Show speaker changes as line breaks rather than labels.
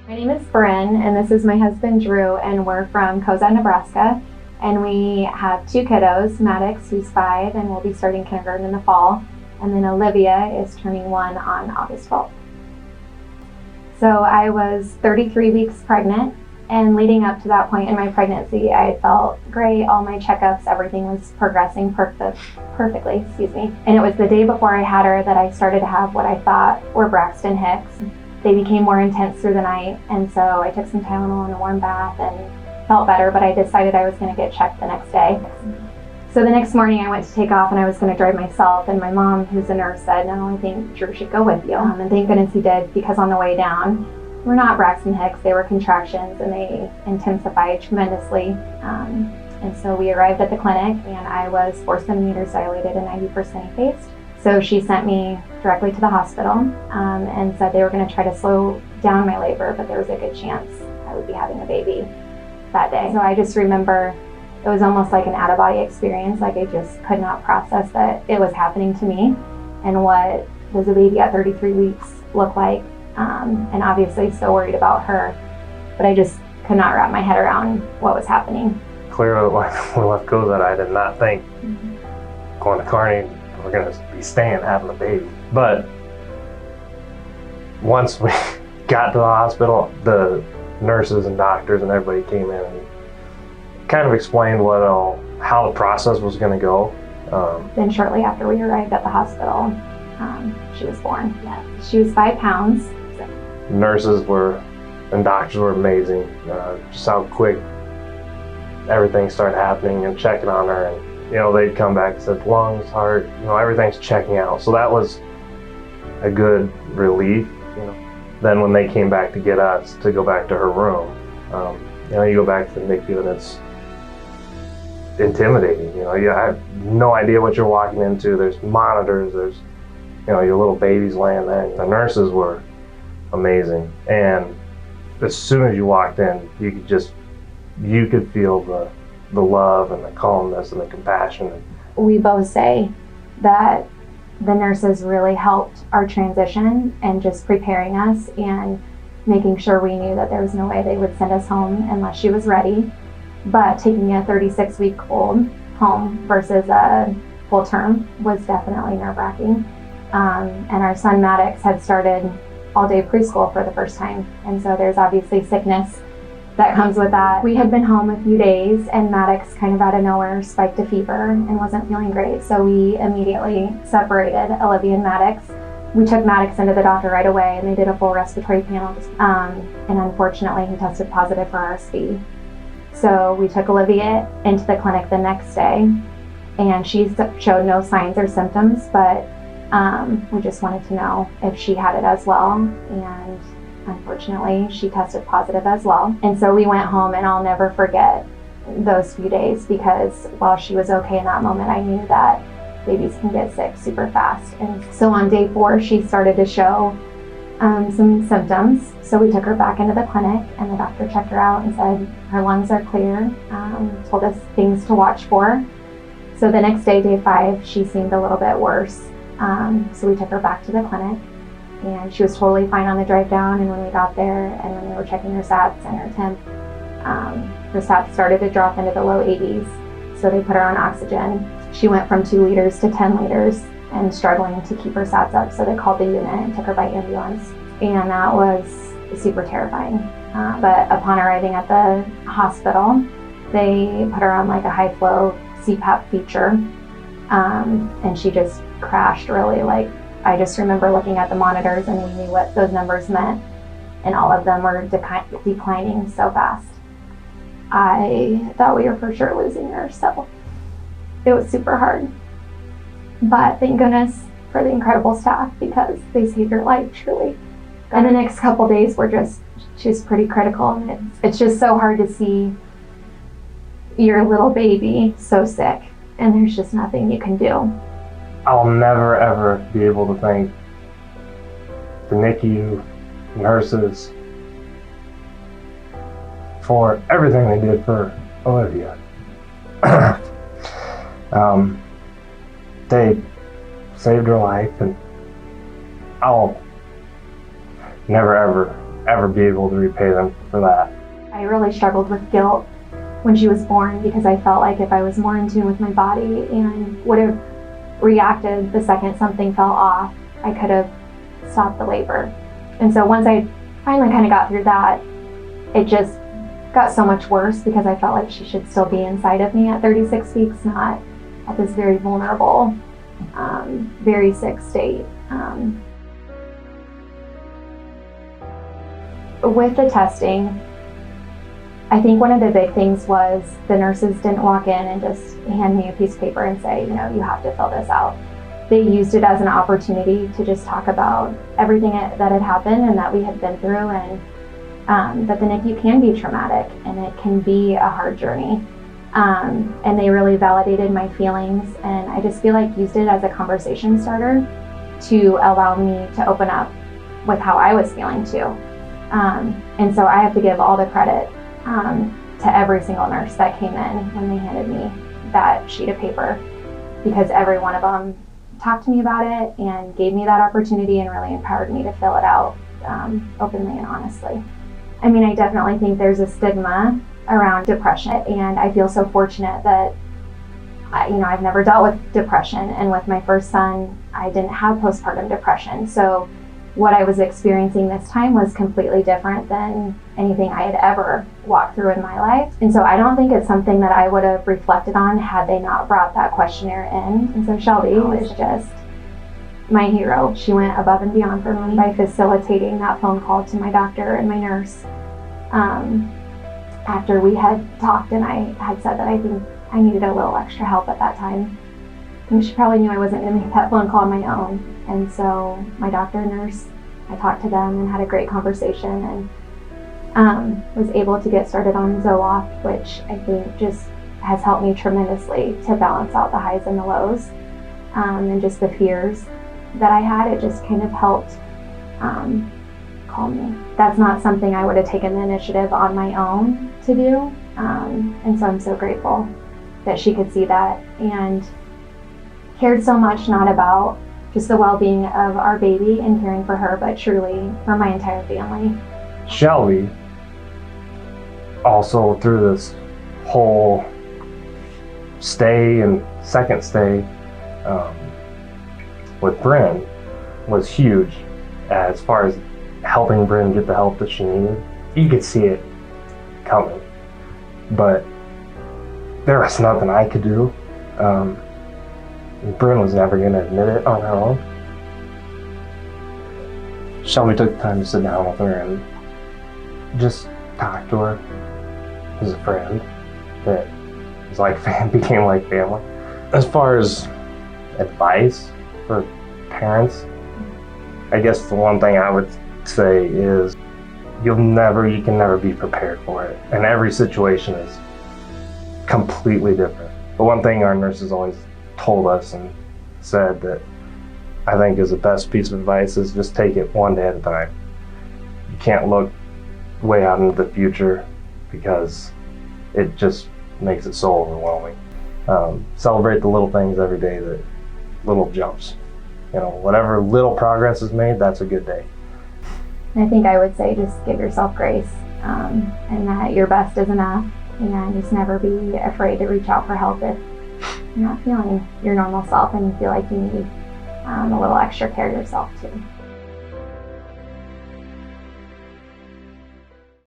My name is Bryn, and this is my husband Drew, and we're from Koza, Nebraska. And we have two kiddos, Maddox, who's 5 and will be starting kindergarten in the fall, and then Olivia is turning 1 on August 12th. So I was 33 weeks pregnant, and leading up to that point in my pregnancy, I felt great. All my checkups, everything was progressing perfectly, And it was the day before I had her that I started to have what I thought were Braxton Hicks. They became more intense through the night, and so I took some Tylenol and a warm bath and felt better, but I decided I was going to get checked the next day. So the next morning I went to take off and I was going to drive myself, and my mom, who's a nurse, said, "No, I think Drew should go with you." And thank goodness he did, because on the way down, were not Braxton Hicks, they were contractions, and they intensified tremendously. And so we arrived at the clinic, and I was 4 centimeters dilated and 90% effaced. So she sent me directly to the hospital and said they were going to try to slow down my labor, but there was a good chance I would be having a baby that day. So I just remember it was almost like an out-of-body experience. Like I just could not process that it was happening to me, and what does a baby at 33 weeks look like. And obviously so worried about her, but I just could not wrap my head around what was happening.
Clearly, when we left Koza, I did not think going to Kearney, we're going to be staying having a baby. But once we got to the hospital, the nurses and doctors and everybody came in and kind of explained how the process was going to go.
Then shortly after we arrived at the hospital, she was born. She was 5 pounds.
Nurses and doctors were amazing. Just how quick everything started happening and checking on her. And they'd come back and said lungs, heart, everything's checking out. So that was a good relief. Then when they came back to get us to go back to her room, you go back to the NICU and it's intimidating. You have no idea what you're walking into. There's monitors, there's your little baby's laying there. The nurses were amazing, and as soon as you walked in, you could feel the love and the calmness and the compassion.
We both say that the nurses really helped our transition and just preparing us and making sure we knew that there was no way they would send us home unless she was ready. But taking a 36-week-old home versus a full term was definitely nerve-wracking. And our son Maddox had started all-day preschool for the first time, and so there's obviously sickness that comes with that. We had been home a few days, and Maddox kind of out of nowhere spiked a fever and wasn't feeling great, so we immediately separated Olivia and Maddox. We took Maddox into the doctor right away, and they did a full respiratory panel, and unfortunately he tested positive for RSV. So we took Olivia into the clinic the next day, and she showed no signs or symptoms, but we just wanted to know if she had it as well, and unfortunately she tested positive as well. And so we went home, and I'll never forget those few days, because while she was okay in that moment, I knew that babies can get sick super fast. And so on day 4 she started to show some symptoms, so we took her back into the clinic, and the doctor checked her out and said her lungs are clear, told us things to watch for. So the next day, day 5, she seemed a little bit worse. So we took her back to the clinic, and she was totally fine on the drive down. And when we got there and when we were checking her SATs and her temp, her SATs started to drop into the low 80s. So they put her on oxygen. She went from 2 liters to 10 liters and struggling to keep her SATs up. So they called the unit and took her by ambulance. And that was super terrifying. But upon arriving at the hospital, they put her on like a high flow CPAP feature. And she just crashed really. Like, I just remember looking at the monitors, and we knew what those numbers meant, and all of them were declining so fast. I thought we were for sure losing her, so it was super hard. But thank goodness for the incredible staff, because they saved her life, truly. And the next couple days were just pretty critical, and it's just so hard to see your little baby so sick, and there's just nothing you can do.
I'll never ever be able to thank the NICU nurses for everything they did for Olivia. They saved her life, and I'll never ever be able to repay them for that.
I really struggled with guilt when she was born because I felt like if I was more in tune with my body and would have reacted the second something fell off, I could have stopped the labor. And so once I finally kind of got through that, it just got so much worse because I felt like she should still be inside of me at 36 weeks, not at this very vulnerable, very sick state. With the testing, I think one of the big things was the nurses didn't walk in and just hand me a piece of paper and say, you know, you have to fill this out. They used it as an opportunity to just talk about everything that had happened and that we had been through, and that the NICU can be traumatic and it can be a hard journey. And they really validated my feelings, and I just feel like used it as a conversation starter to allow me to open up with how I was feeling too. And so I have to give all the credit to every single nurse that came in when they handed me that sheet of paper, because every one of them talked to me about it and gave me that opportunity and really empowered me to fill it out openly and honestly. I mean, I definitely think there's a stigma around depression, and I feel so fortunate that I've never dealt with depression, and with my first son, I didn't have postpartum depression. So what I was experiencing this time was completely different than anything I had ever walked through in my life. And so I don't think it's something that I would have reflected on had they not brought that questionnaire in. And so Shelby was just my hero. She went above and beyond for me by facilitating that phone call to my doctor and my nurse. After we had talked and I had said that I think I needed a little extra help at that time. And she probably knew I wasn't going to make that phone call on my own. And so my doctor and nurse, I talked to them and had a great conversation, and was able to get started on Zoloft, which I think just has helped me tremendously to balance out the highs and the lows, and just the fears that I had. It just kind of helped calm me. That's not something I would have taken the initiative on my own to do, and so I'm so grateful that she could see that and cared so much, not about just the well-being of our baby and caring for her, but truly for my entire family.
Shelby, also through this whole stay and second stay with Bryn, was huge as far as helping Bryn get the help that she needed. You could see it coming, but there was nothing I could do. Bryn was never going to admit it on her own. Shelby took the time to sit down with her and just talk to her as a friend that was like became like family. As far as advice for parents, I guess the one thing I would say is you can never be prepared for it, and every situation is completely different. But one thing our nurses always told us and said that I think is the best piece of advice is just take it one day at a time. You can't look way out into the future because it just makes it so overwhelming. Celebrate the little things every day, the little jumps. Whatever little progress is made, that's a good day.
I think I would say just give yourself grace, and that your best is enough, and just never be afraid to reach out for help if you're not feeling your normal self and you feel like you need a little extra care yourself too.